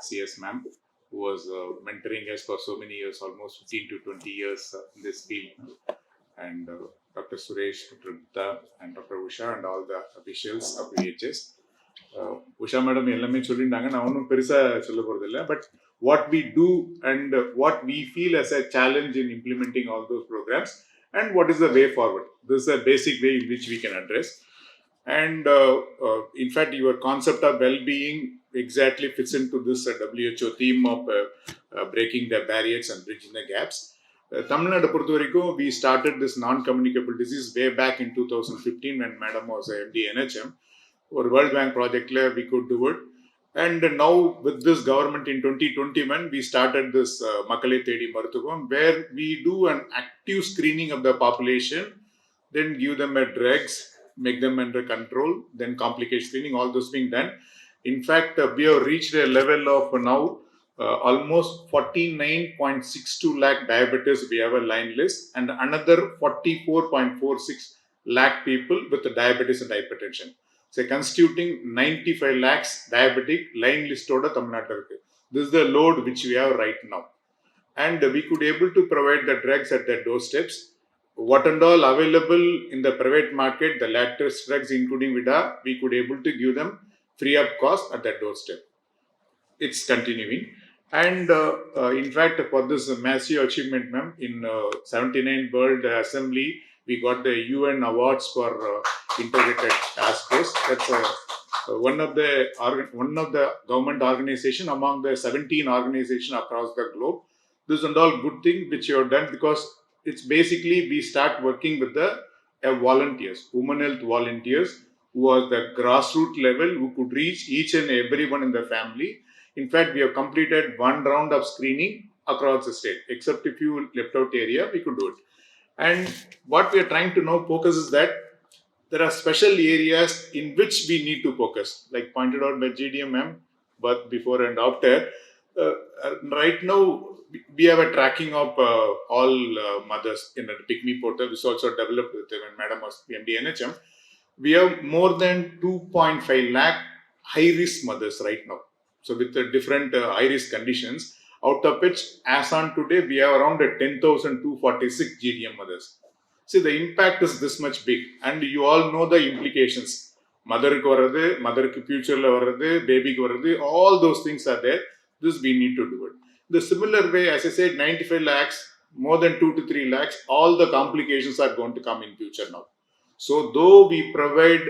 CS ma'am, who was mentoring us for so many years, almost 15 to 20 years in this field, and Dr. Suresh, Dr. Gupta, and Dr. Usha, and all the officials of VHS. Usha madam எல்லாமே சொல்லிட்டாங்க, நான் ஒன்றும் பெருசாக சொல்ல போகிறதில்ல. But what we do and what we feel as a challenge in implementing all those programs, and what is the way forward. This is a basic way in which we can address. And in fact, your concept of well-being exactly fits into this WHO theme of breaking the barriers and bridging the gaps. Tamil Nadu பொறுத்த வரைக்கும், we started this non-communicable disease way back in 2015 when Madam was a MD NHM. Or World Bank project, we could do it. And now with this government in 2021, we started this Makkale Thedi Maruthugam, where we do an active screening of the population, then give them a drugs, make them under control, then complication screening, all those being done. In fact, we have reached a level of now almost 49.62 lakh diabetes, we have a line list, and another 44.46 lakh people with diabetes and hypertension. So constituting 95 lakhs diabetic line list order Tamil Nadu. This is the load which we have right now. And we could able to provide the drugs at their doorsteps. What and all available in the private market, the latest drugs including Vida, we could able to give them free of cost at their doorstep. It's continuing. And in fact, for this massive achievement, ma'am, in 79 World Assembly, we got the UN awards for integrated task force. That's one of the government organization among the 17 organizations across the globe. This is all good thing which you have done, because it's basically we start working with the volunteers, women health volunteers, who are the grassroots level, who could reach each and everyone in the family. In fact, we have completed one round of screening across the state, except a few left out area, we could do it. And what we are trying to now focus is that there are special areas in which we need to focus, like pointed out by GDM ma'am, but before and after. Right now, we have a tracking of all mothers in a PICME portal, which also developed with when Madam was PMD NHM. We have more than 2.5 lakh high-risk mothers right now. So with the different high-risk conditions, out of which, as on today, we have around 10,246 GDM mothers. See, the impact is this much big, and you all know the implications. Mother-ku varadu, mother-ku future-la varadu, baby-ku varadu, all those things are there. This we need to do it. The similar way, as I said, 95 lakhs, more than 2 to 3 lakhs, all the complications are going to come in future now. So, though we provide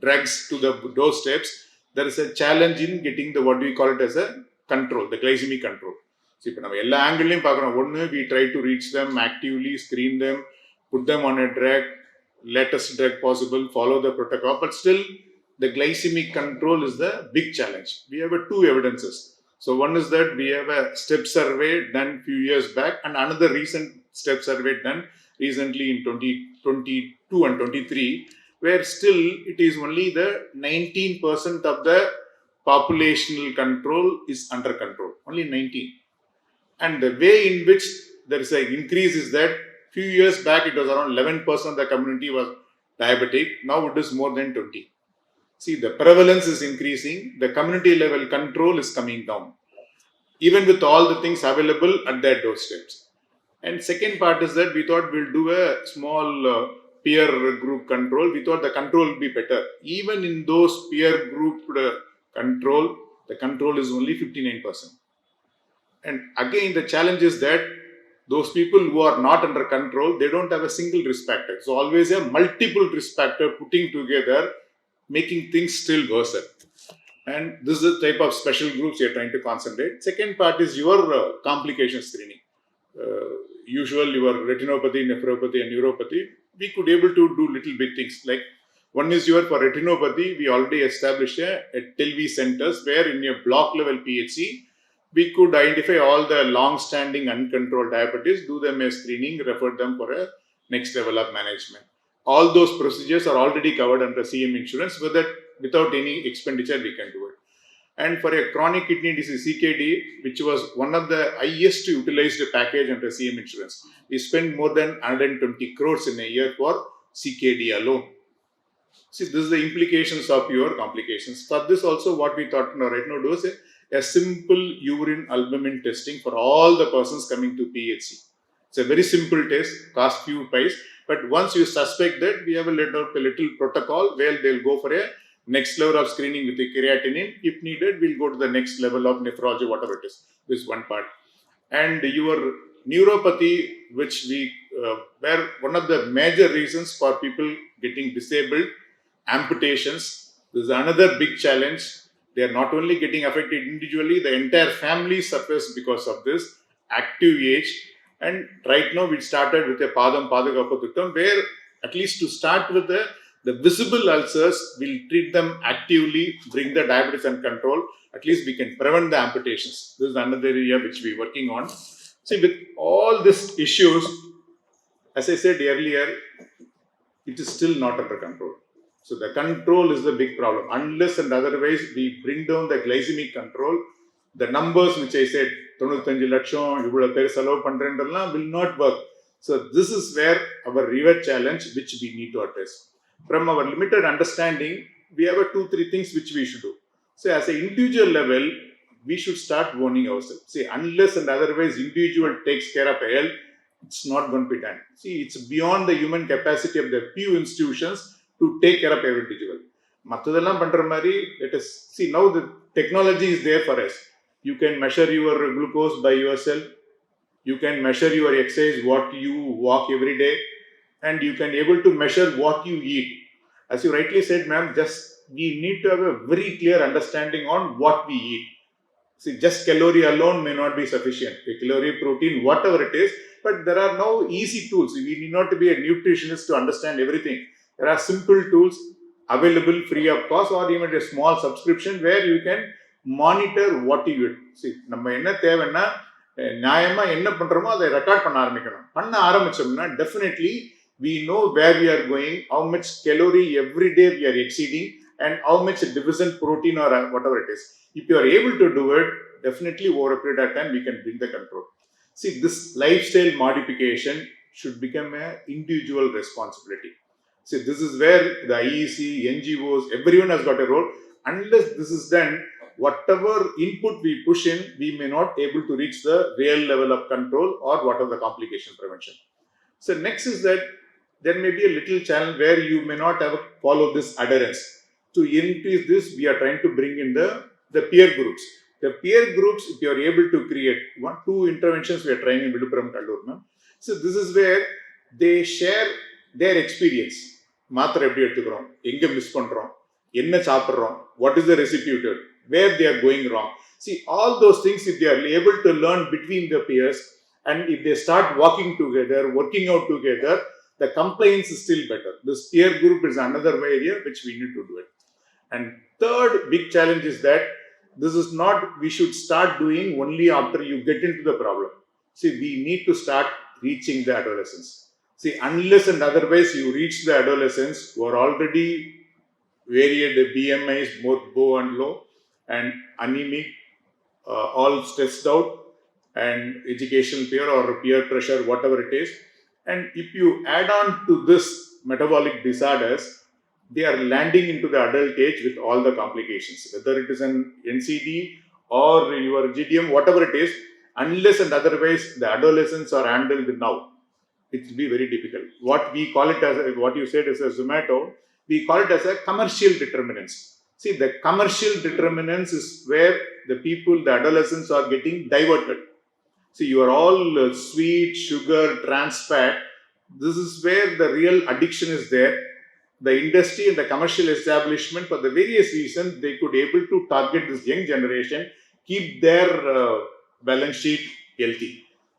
drugs to the doorsteps, there is a challenge in getting the, what we call it as a control, the glycemic control. So, if we try to reach them actively, screen them, put them on a drug, latest drug possible, follow the protocol, but still the glycemic control is the big challenge. We have two evidences. So one is that we have a step survey done few years back, and another recent step survey done recently in 2022 and 23, where still it is only the 19% of the populational control is under control, only 19. And the way in which there is an increase is that few years back it was around 11% of the community was diabetic, now it is more than 20. See, the prevalence is increasing, the community level control is coming down, even with all the things available at their doorsteps. And second part is that we thought we'll do a small peer group control. We thought the control will be better. Even in those peer group control, the control is only 59%. And again, the challenge is that those people who are not under control, they don't have a single risk factor. So always a multiple risk factor putting together, making things still worse. And this is the type of special groups you're trying to concentrate. Second part is your complication screening. Usual your retinopathy, nephropathy and neuropathy, we could able to do little big things. Like one is your, for retinopathy, we already established a TELV centers where in your block level PHC, we could identify all the long-standing uncontrolled diabetes, do them a screening, refer them for a next level of management. All those procedures are already covered under CM insurance, without any expenditure we can do it. And for a chronic kidney disease, CKD, which was one of the highest utilized package under CM insurance, we spend more than 120 crores in a year for CKD alone. See, this is the implications of your complications. For this also, what we thought right now do is a simple urine albumin testing for all the persons coming to PHC. It's a very simple test, cost few price, but once you suspect that, we have a little protocol where they'll go for a next level of screening with the creatinine. If needed, we'll go to the next level of nephrology, whatever it is. This is one part. And your neuropathy, which we were one of the major reasons for people getting disabled, amputations. This is another big challenge. They are not only getting affected individually, the entire family suffers because of this active age. And right now we started with a Padam Padagapatuttam, where at least to start with the visible ulcers, we'll treat them actively, bring the diabetes and control. At least we can prevent the amputations. This is another area which we're working on. See, with all these issues, as I said earlier, it is still not under control. So the control is the big problem. Unless and otherwise we bring down the glycemic control, the numbers which I said, 95 லட்சம் இவ்வளவு பேர் செலவு பண்றேன்றலாம் will not work. So this is where our real challenge which we need to address. From our limited understanding, we have 2-3 things which we should do. So as an individual level, we should start warning ourselves. See, unless and otherwise individual takes care of health, it's not going to be done. See, it's beyond the human capacity of the few institutions to take care of every individual. மற்றதெல்லாம் பண்ற மாதிரி, let us see, now the technology is there for us. You can measure your glucose by yourself. You can measure your exercise, what you walk every day, and you can able to measure what you eat. As you rightly said, ma'am, just we need to have a very clear understanding on what we eat. See, just calorie alone may not be sufficient. A calorie, protein, whatever it is, but there are now easy tools. We need not to be a nutritionist to understand everything. There are simple tools available free of cost, or even a small subscription where you can monitor what you eat. See, நம்ம என்ன தேவைன்னா நியாயமா என்ன பண்றோமோ அதை record பண்ண ஆரம்பிக்கணும். பண்ண ஆரம்பிச்சோம்னா definitely we know where we are going, how much calorie every day we are exceeding, and how much deficient protein or whatever it is. If you are able to do it, definitely over a period of time we can bring the control. See, this lifestyle modification should become an individual responsibility. See, this is where the IEC, NGOs, everyone has got a role. Unless this is done, whatever input we push in, we may not able to reach the real level of control or what are the complication prevention. So next is that there may be a little challenge where you may not have follow this adherence. To increase this, we are trying to bring in the peer groups. The peer groups, if you are able to create 1-2 interventions we are trying in Viluppuram Kallur. So this is where they share their experience. மாத்திரை எப்படி எடுத்துக்கிறோம், எங்க miss பண்றோம், என்ன சாப்பிட்றோம், what is the recipe, where they are going wrong. See, all those things, if they are able to learn between the peers, and if they start walking together, working out together, the compliance is still better. This peer group is another area which we need to do it. And third big challenge is that this is not, we should start doing only after you get into the problem. See, we need to start reaching the adolescence. See, unless and otherwise you reach the adolescence who are already varied BMIs, both low and low, and anemic, all stressed out, and educational peer or peer pressure, whatever it is. And if you add on to this metabolic disorders, they are landing into the adult age with all the complications, whether it is an NCD or your GDM, whatever it is. Unless and otherwise the adolescents are handled now, it will be very difficult. What we call it as, what you said is a Zomato, we call it as a commercial determinants. See, the commercial determinants is where the people, the adolescents are getting diverted. See, you are all sweet, sugar, trans fat. This is where the real addiction is there. The industry and the commercial establishment, for the various reasons, they could able to target this young generation, keep their balance sheet healthy.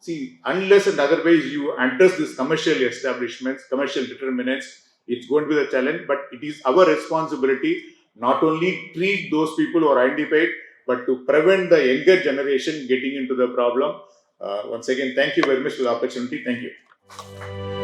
See, unless and otherwise you address these commercial establishments, commercial determinants, it's going to be the challenge. But it is our responsibility not only treat those people who are identified, but to prevent the younger generation getting into the problem. Once again, thank you very much for the opportunity. Thank you.